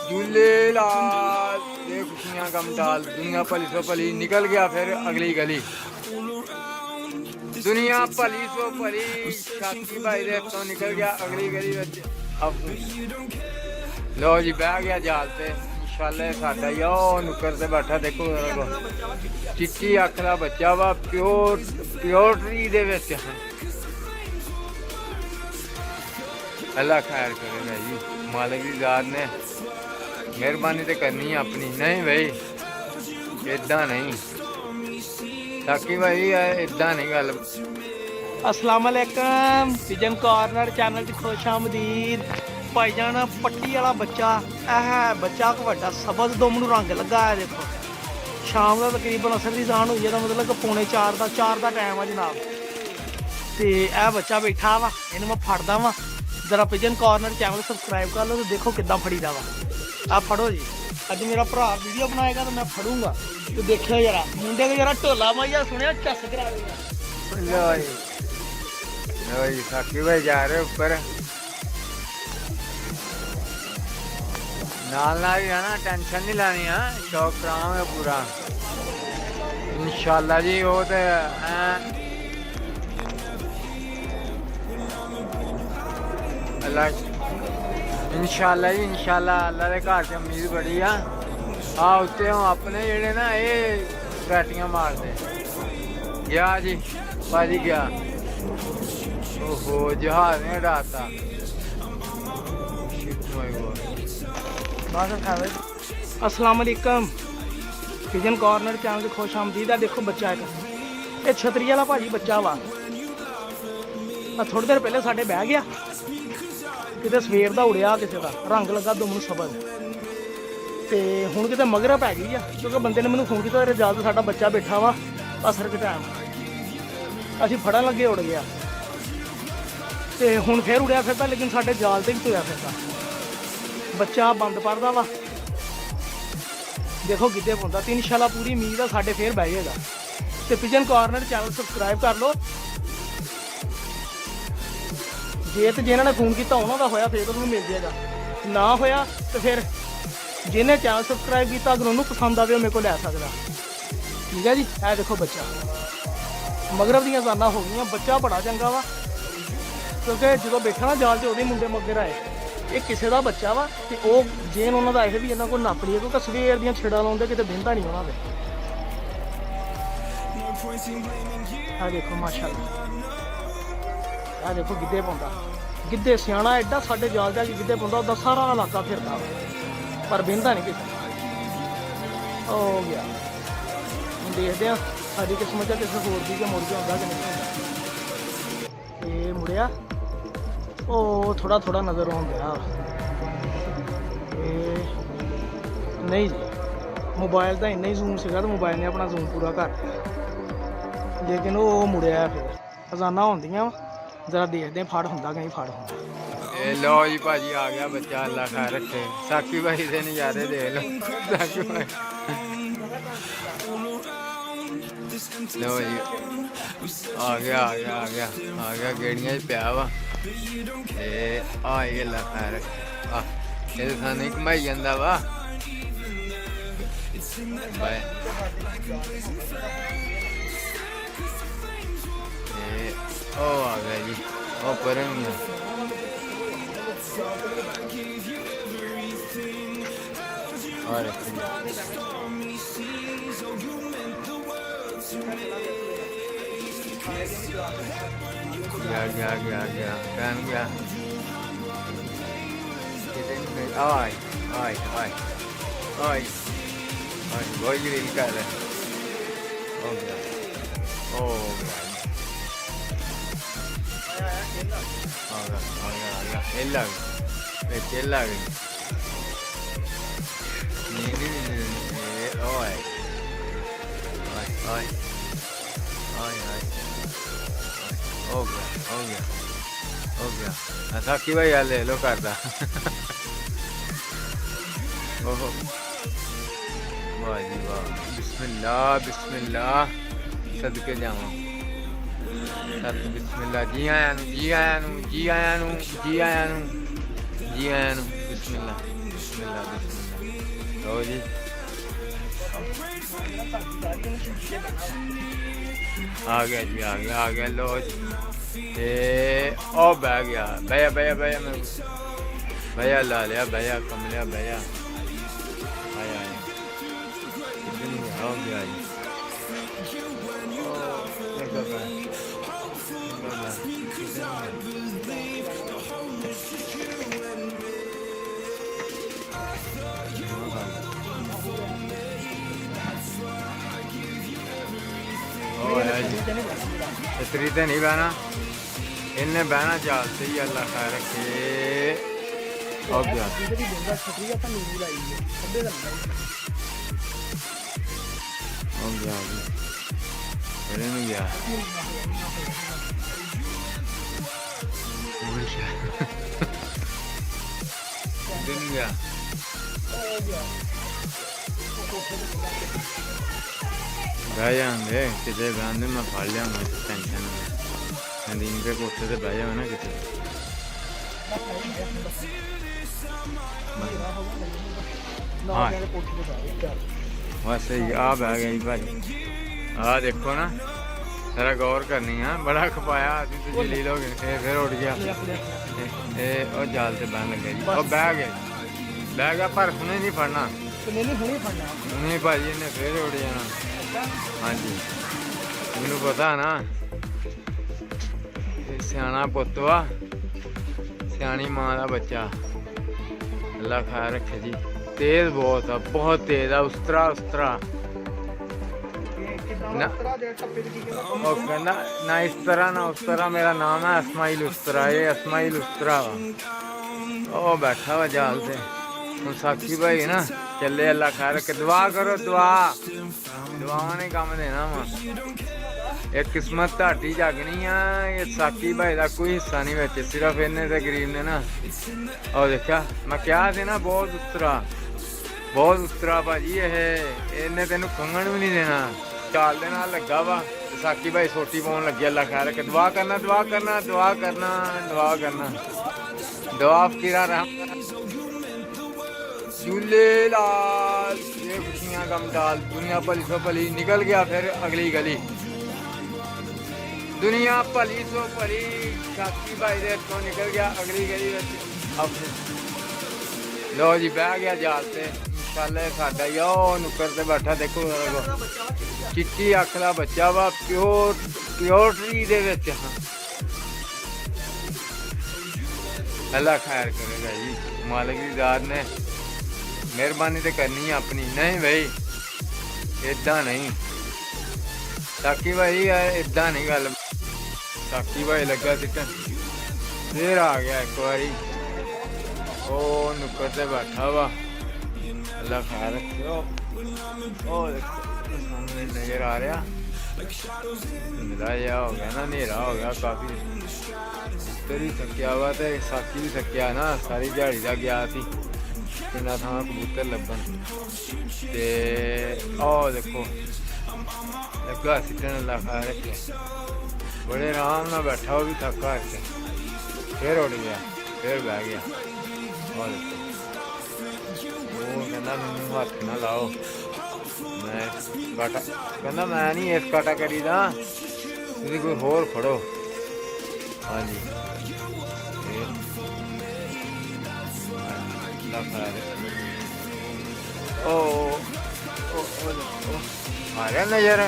झूलेलाल ये खुशियाँ कम डाल दुनिया भली सो भली निकल गया फिर अगली गली दुनिया भली सो भली शाकी भाई दे तो निकल गया अगली गली अब लो जी बह गया जाल पे इंशाल्लाह साडा ही ओ नुक्कर से बैठा देखो चिट्टी अख दा बच्चा वा प्योरटी दे विच अल्लाह खैर करे भाई मालिक की जात ने मेहरबानी तो करनी है अपनी नहीं भाई इदा नहीं ताकि भाई इदा नहीं गल अस्सलाम वालेकुम पिजन कॉर्नर चैनल की खुश आमदीद भाईजान पट्टी वाला बच्चा बच्चा को वड्डा सबज दुम नूं रंग लगा है देखो शाम का तकरीबन असर की जान हुई है मतलब कि पौने 4 का टाइम है जनाब तो यह बच्चा बैठा वा इन्हें मैं फड़दा वा जरा पिजन कॉर्नर चैनल सबसक्राइब कर लो तो देखो कितना फड़ीदा वा आप फड़ो जी अज मेरा भरा वीडियो बनाएगा तो मैं फड़ूंगा तो देखियो जरा मुंडे को जरा ढोला माइया सुनिया चस करा देगा लो जी साकी भाई जा रहे ऊपर नाल ही है ना टेंशन नहीं लानी है शौक कराओगे पूरा इंशाल्लाह जी वो तो अल्लाह इंशाल्लाह जी इंशाल्लाह अल्लाह के घर से उम्मीद बड़ी आ उत्ते अपने जेड़े ना ये बैटियां मारते गया जी भाजी गया ओहो जहाज ने उड़ाता अस्सलाम वालेकुम पिजन कॉर्नर चैनल की खुश आमदीद है देखो बच्चा एक ये छतरी वाला भाजी बच्चा वा थोड़ी देर पहले साढ़े बह गया किते सवेर का उड़िया किसी का रंग लगा दुम सबज तो हूँ किते मगर पै गई है क्योंकि बंदे ने मैंने फोन किया रिजल्ट साडा बच्चा बैठा वा असर के टाइम असी फड़न लगे उड़ गया तो हूँ फिर उड़िया फिरता लेकिन साढ़े जाल से भी तुरया फिरता बच्चा बंद पड़ता वा देखो गिद्धे पौंदा तो इंशाल्लाह पूरी उम्मीद है साढ़े फिर बह जाएगा तो पिजन कॉर्नर चैनल सबसक्राइब कर लो जे तो जिन्होंने फोन किया उन्होंने होया फिर उन्होंने मिल जाएगा ना होया तो फिर जिन्हें चैनल सबसक्राइब किया अगर उन्होंने पसंद आए मेरे को लै सकता ठीक है जी है देखो बच्चा मगरब दी जाना हो गई बच्चा बड़ा चंगा वा क्योंकि जो बैठा ना जाल से मुंडे मगर आए ये किसी का बच्चा वा तो जेन उन्होंने आए भी इन्होंने को नप ली क्योंकि सवेर दियां छिड़ा लाउंदे किते बहिंदा नहीं उन्होंने आ देखो माशाअल्लाह आ देखो गिद्धे पौंदा गिद्धे सियाना एडा साढ़े जाल जा गिद्धे पौंदा उदा सारा इलाका फिरदा पर बहिंदा नहीं किसी हो गया हम देखते हैं सारी किस्मत किसी होर दी मुड़ के आंदा कि नहीं आंदा ये मुड़िया ओ थोड़ा थोड़ा नज़र आउंदा नहीं जी मोबाइल का इन्ना ही जूम सीगा तो मोबाइल ने अपना जूम पूरा कर लेकिन वो मुड़िया फिर खजाना होंदियां जरा देखते हैं फड़ होंदा कि नहीं फड़ होंदा लो जी भाजी आ गया बच्चा अल्लाह खैर रखे साकी भाई दे नज़ारे देख लो साकी भाई लो जी आ गया गेड़ियां पिया वा आई अल्लाह खैर ये थाने घुमाई जांदा वा बाय ओ आ गया जी ओ पर गया पहन गया आई वही रील कर रहे हो गया हो गया साकी भाई आ ले लो करदा ओहो वाह जी वाह बिस्मिल्लाह सदके जावां सत बिस्मिल्लाह जी आया जी आया नु बिस्मिल्लाह बिस्मिल्लाह बिस्मिल्लाह लो जी आ गया लो जी ओ बह गया बया बया बया मैं बया ला लिया बया कमलिया बया आया हो गया जी छतरी तो नहीं बहना इन्हें बहना चालते ही अल्लाह खैर रखे हो गया गया दिन गया बह जाएंगे कितने बहन मैं फड़ लिया टेंशन नदीम के कोठे से बह जाओ ना कितने हाँ बस आ बह गई भाई आ देखो ना जरा गौर करनी है बड़ा खपाया अभी तो जलील हो गए फिर उठ गया और जाल से बहन लगे जी और बह गया पर हुने नहीं फड़ना नहीं भाजी इन्हें फिर उड़ जाना हाँ जी मैनू पता ना सियाना पुत्त वा सियानी माँ का बच्चा अल्लाह खैर रखे जी तेज बहुत है बहुत तेज है उस्तरा कहना ना इस तरह ना उस तरह मेरा नाम है अस्माइल उस्तरा ये अस्माइल उस्तरा वा ओ बैठा हुआ जाल से हम साक्षी भाई ना चले अल्लाह खैर रखे दुआ करो दुआ ने काम देना वा एक किस्मत धाटी जागनी है ये साकी भाई का कोई हिस्सा नहीं बचे सिर्फ इन्ने ते गरीब ने ना और देखा मैं क्या थे ना बहुत उतरा भाजी इन्हें तेन खंगन भी नहीं देना चाल दे नाल लगा वा साकी भाई सोटी पाउन लगे अल्लाह खैर रखे दुआ करना दुआ फकीरा रहम झूलेलाल ये खुशियां गम डाल दुनिया भली सो भली निकल गया फिर अगली गली दुनिया भली सो भली साकी भाई दे तो निकल गया अगली गली लो जी बह गया जाल से इंशाल्लाह साडा ही नुक्कर से बैठा देखो चिट्टी अख दा बच्चा वा प्योरटी दे विच अल्लाह खैर करेगा जी मालिक दी ज़ात ने मेहरबानी तो करनी है अपनी नहीं भाई इदा नहीं साकी भाई इदा नहीं गल साकी भाई लगा सिटन फिर आ गया एक बारी ओ नुक्कर से बैठा वा अल्लाह खैर रखियो ओ सामने नजर आ रहा मिलाया हो गया ना नेरा हो गया काफी तेरी थकिया हुआ तो साकी भी थकिया ना सारी दिहाड़ी का गया थी किन्ना था कबूतर लभन ते देखो लगा सिटन अल्लाह खैर रखे बड़े आराम ना बैठा वो भी थका फिर उड़ गया फिर बह गया और वो कहना मैनू हथ ना लाओ मैं काटा कहना मैं नहीं इस काटा करी दा तुसीं कोई होर फड़ो हाँ जी मारा नजर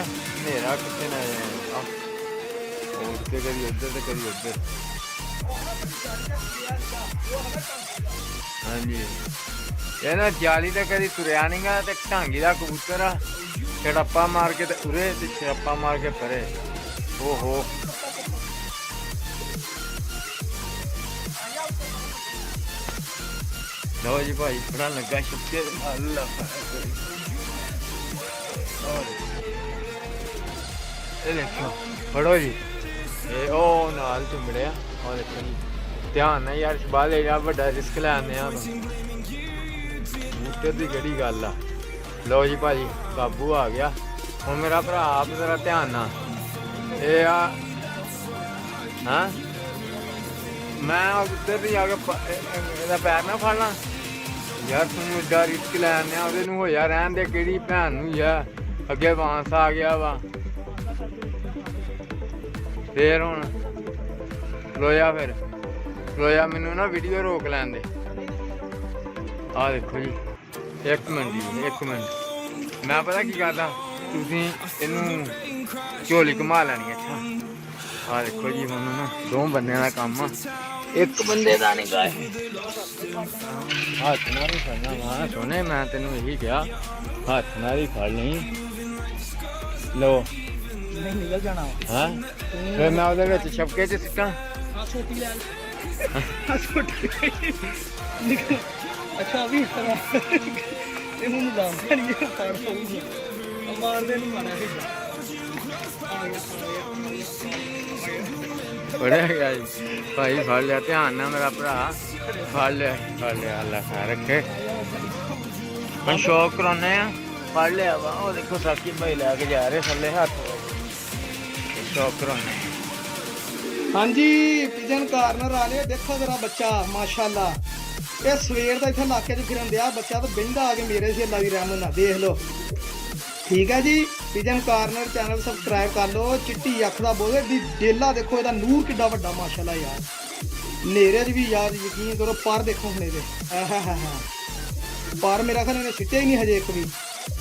मेरा कितने नजर कभी उधर तो कभी उधर हाँ जी ये ना जाली तो कभी तुरया नहीं गा तो ढांगी का कबूतर आ छड़प्पा मार के उरे छड़प्पा मार के परे ओहो लो जी भाई बड़ा लगा शुक्र अल्लाह देखो फड़ो जी ओ नाल चुमड़िया और देखो जी ध्यान है यार बाहर ले जा बड़ा रिस्क लैने बूटे की केड़ी गल आ लो जी भाजी काबू आ गया हुण मेरा भरा आप जरा ध्यान ना ये हाँ ਮੈਂ ਉੱਧਰ ਦੀ ਆ ਕੇ ਇਹਦਾ ਪੈਰ ਨਾ ਫੜ ਲਾਂ ਯਾਰ ਤੂੰ ਏਡਾ ਰਿਸਕ ਲੈਣ ਆ ਉਹਦੇ ਨੂੰ ਹੋਇਆ ਰਹਿਣ ਦੇ ਕਿਹੜੀ ਭੈਣ ਨੂੰ ਯਾਰ ਅੱਗੇ ਬਾਂਸ ਆ ਗਿਆ ਵਾ ਫੇਰ ਹੁਣ ਲੋਇਆ ਫਿਰ ਲੋਇਆ ਮੈਨੂੰ ਨਾ ਵੀਡੀਓ ਰੋਕ ਲੈਣ ਦੇ ਆ ਦੇਖੋ ਜੀ 1 ਮਿੰਟ ਜੀ 1 ਮਿੰਟ ਮੈਂ ਪਤਾ ਕੀ ਕਰਦਾ ਤੁਸੀਂ ਇਹਨੂੰ ਝੋਲੀ ਘੁਮਾ ਲੈਣੀ ਅੱਛਾ ਆ ਦੇਖੋ ਜੀ ਹੁਣ ਨਾ ਦੋ ਬੰਦਿਆਂ ਦਾ ਕੰਮ ਆ ਇੱਕ ਬੰਦੇ ਦਾ ਨਹੀਂ ਗਾ ਹੱਥ ਨਾਲ ਹੀ ਫੜਨਾ ਵਾ ਸੋਨੇ ਮੈਂ ਤੈਨੂੰ ਇਹੀ ਕਿਹਾ ਹੱਥ ਨਾਲ ਹੀ ਫੜ ਲਈ ਲੋ ਨਹੀਂ ਨਿਕਲ ਜਾਣਾ ਹਾਂ ਫਿਰ ਮੈਂ ਉਹਦੇ ਵਿੱਚ ਛਪਕੇ ਚ ਸਿੱਟਾਂ ਆ ਛੋਟੀ ਲੈ ਆ ਛੋਟੀ ਨਿਕਲ ਅੱਛਾ ਵੀ ਇਸ ਤਰ੍ਹਾਂ ਇਹ ਮੈਨੂੰ ਦੱਸਦਾ ਨਹੀਂ ਇਹ ਫੜ ਹੋਈ ਮਾਰਦੇ ਨਹੀਂ ਮਾਰਿਆ ਬੜਾ ਗਿਆ ਜੀ ਭਾਈ ਫੜ ਲਿਆ ਧਿਆਨ ਨਾਲ ਮੇਰਾ ਭਰਾ ਫੜ ਲਿਆ ਅੱਲਾ ਖੈਰ ਰੱਖੇ ਹੁਣ ਸ਼ੌਕ ਕਰਾਉਨੇ ਆ ਫੜ ਲਿਆ ਵਾ ਉਹ ਦੇਖੋ ਸਾਕੀ ਭਾਈ ਲੈ ਕੇ ਜਾ ਰਹੇ ਥੱਲੇ ਹੱਥ ਸ਼ੌਕ ਕਰਾਉਨੇ ਹਾਂਜੀ ਪਿਜਨ ਕਾਰਨਰ ਵਾਲੇ ਦੇਖੋ ਜਰਾ ਬੱਚਾ ਮਾਸ਼ਾਅੱਲਾ ਇਹ ਸਵੇਰ ਦਾ ਇੱਥੇ ਇਲਾਕੇ 'ਚ ਫਿਰਨ ਦਿਆ ਬੱਚਾ ਤਾਂ ਬਹਿੰਦਾ ਆ ਕੇ ਮੇਰੇ ਸੇ ਅੱਲਾ ਦੀ ਰਹਿਮਤ ਨਾਲ ਦੇਖ ਲਓ ਠੀਕ ਹੈ ਜੀ ਪਿਜਨ ਕਾਰਨਰ ਚੈਨਲ ਸਬਸਕ੍ਰਾਈਬ ਕਰ ਲਓ ਚਿੱਟੀ ਅੱਖ ਦਾ ਬੋਲੇ ਦੀ ਡੇਲਾ ਦੇਖੋ ਇਹਦਾ ਨੂਰ ਕਿੱਡਾ ਵੱਡਾ ਮਾਸ਼ਾਅੱਲਾ ਯਾਰ ਨੇਰੇ 'ਚ ਵੀ ਯਾਰ ਯਕੀਨ ਕਰੋ ਪਰ ਦੇਖੋ ਹੁਣ ਇਹਦੇ ਆਹਾ ਪਰ ਮੇਰਾ ਖਿਆਲ ਇਹਨੇ ਸਿੱਟਿਆ ਹੀ ਨਹੀਂ ਹਜੇ ਇੱਕ ਵੀ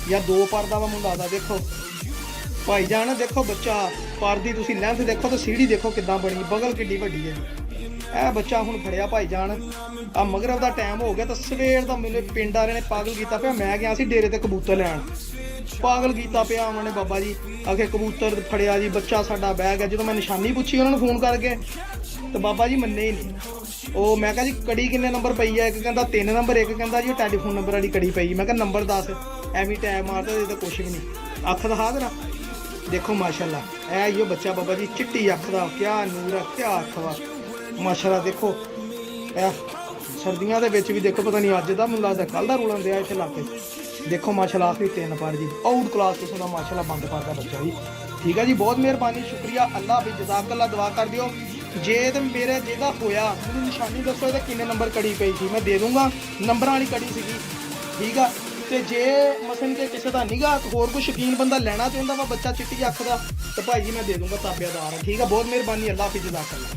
ਜਾਂ 2 ਪਰ ਦਾ ਵਾ ਮੁੰਡਾ ਦਾ ਦੇਖੋ ਭਾਈ ਜਾਨ ਦੇਖੋ ਬੱਚਾ ਪਰ ਦੀ ਤੁਸੀਂ ਲੈਂਥ ਦੇਖੋ ਤੇ ਸੀੜੀ ਦੇਖੋ ਕਿੱਦਾਂ ਬਣੀ ਬਗਲ ਕਿੱਡੀ ਵੱਡੀ ਹੈ ਜੀ ਇਹ ਬੱਚਾ ਹੁਣ ਫੜਿਆ ਭਾਈ ਜਾਨ ਆ ਮਗਰਬ ਦਾ ਟਾਈਮ ਹੋ ਗਿਆ ਤਾਂ ਸਵੇਰ ਦਾ ਮੈਨੂੰ ਪਿੰਡ ਵਾਲਿਆਂ ਨੇ ਪਾਗਲ ਕੀਤਾ ਪਿਆ ਮੈਂ ਗਿਆ ਸੀ ਡੇਰੇ ਤੇ ਕਬੂਤਰ ਲੈਣ ਪਾਗਲ ਕੀਤਾ ਪਿਆ ਉਹਨਾਂ ਨੇ ਬਾਬਾ ਜੀ ਆਖੇ ਕਬੂਤਰ ਫੜਿਆ ਜੀ ਬੱਚਾ ਸਾਡਾ ਬਹਿ ਗਿਆ ਜਦੋਂ ਮੈਂ ਨਿਸ਼ਾਨੀ ਪੁੱਛੀ ਉਹਨਾਂ ਨੂੰ ਫੋਨ ਕਰਕੇ ਤੇ ਬਾਬਾ ਜੀ ਮੰਨੇ ਹੀ ਨਹੀਂ ਉਹ ਮੈਂ ਕਿਹਾ ਜੀ ਕੜੀ ਕਿੰਨੇ ਨੰਬਰ ਪਈ ਆ ਇੱਕ ਕਹਿੰਦਾ 3 ਨੰਬਰ ਇੱਕ ਕਹਿੰਦਾ ਜੀ ਉਹ ਟੈਲੀਫੋਨ ਨੰਬਰ ਵਾਲੀ ਕੜੀ ਪਈ ਮੈਂ ਕਿਹਾ ਨੰਬਰ ਦੱਸ ਐਵੇਂ ਟਾਈਮ ਮਾਰਦਾ ਇਹ ਤਾਂ ਕੁਛ ਵੀ ਨਹੀਂ ਅੱਖ ਦਿਖਾ ਦੇਣਾ ਦੇਖੋ ਮਾਸ਼ਾਅੱਲਾ ਇਹ ਹੀ ਉਹ ਬੱਚਾ ਬਾਬਾ ਜੀ ਚਿੱਟੀ ਅੱਖ ਦਾ ਕਿਆ ਨੂਰ ਆ ਕਿਆ ਅੱਖ ਵਾ ਮਾਸ਼ਾਅੱਲਾ ਦੇਖੋ ਇਹ ਸਰਦੀਆਂ ਦੇ ਵਿੱਚ ਵੀ ਦੇਖੋ ਪਤਾ ਨਹੀਂ ਅੱਜ ਦਾ ਮੈਨੂੰ ਲੱਗਦਾ ਕੱਲ ਦਾ ਰੋਲਾਂ ਦਿਆ ਇੱਥੇ ਇਲਾਕੇ ਦੇਖੋ ਮਾਸ਼ਾਅੱਲਾ ਆਖਰੀ 3 ਪਰ ਜੀ ਆਊਟ ਕਲਾਸ ਕਿਸੇ ਦਾ ਮਾਸ਼ਾਅੱਲਾ ਬੰਦ ਪਾਤਾ ਬੱਚਾ ਜੀ ਠੀਕ ਹੈ ਜੀ ਬਹੁਤ ਮਿਹਰਬਾਨੀ ਸ਼ੁਕਰੀਆ ਅੱਲਾ ਵੀ ਜਜ਼ਾਕੱਲਾ ਦੁਆ ਕਰ ਦਿਓ ਜੇ ਤੇ ਮੇਰੇ ਜਿਹਦਾ ਹੋਇਆ ਮੈਨੂੰ ਨਿਸ਼ਾਨੀ ਦੱਸੋ ਇਹਦੇ ਕਿੰਨੇ ਨੰਬਰ ਕੜੀ ਪਈ ਸੀ ਮੈਂ ਦੇ ਦੂੰਗਾ ਨੰਬਰਾਂ ਵਾਲੀ ਕੜੀ ਸੀਗੀ ਠੀਕ ਆ ਤੇ ਜੇ ਮਸਨ ਤੇ ਕਿਸੇ ਦਾ ਨਿਗਾ ਹੋਰ ਕੋਈ ਸ਼ੌਕੀਨ ਬੰਦਾ ਲੈਣਾ ਚਾਹੁੰਦਾ ਵਾ ਬੱਚਾ ਚਿੱਟੀ ਅੱਖ ਦਾ ਤੇ ਭਾਈ ਜੀ ਮੈਂ ਦੇ ਦੂੰਗਾ ਤਾਬਿਆਦਾਰ ਠੀਕ ਆ ਬਹੁਤ ਮਿਹਰਬਾਨੀ ਅੱਲਾ ਹਾਫਿਜ਼ ਜਜ਼ਾਕੱਲਾ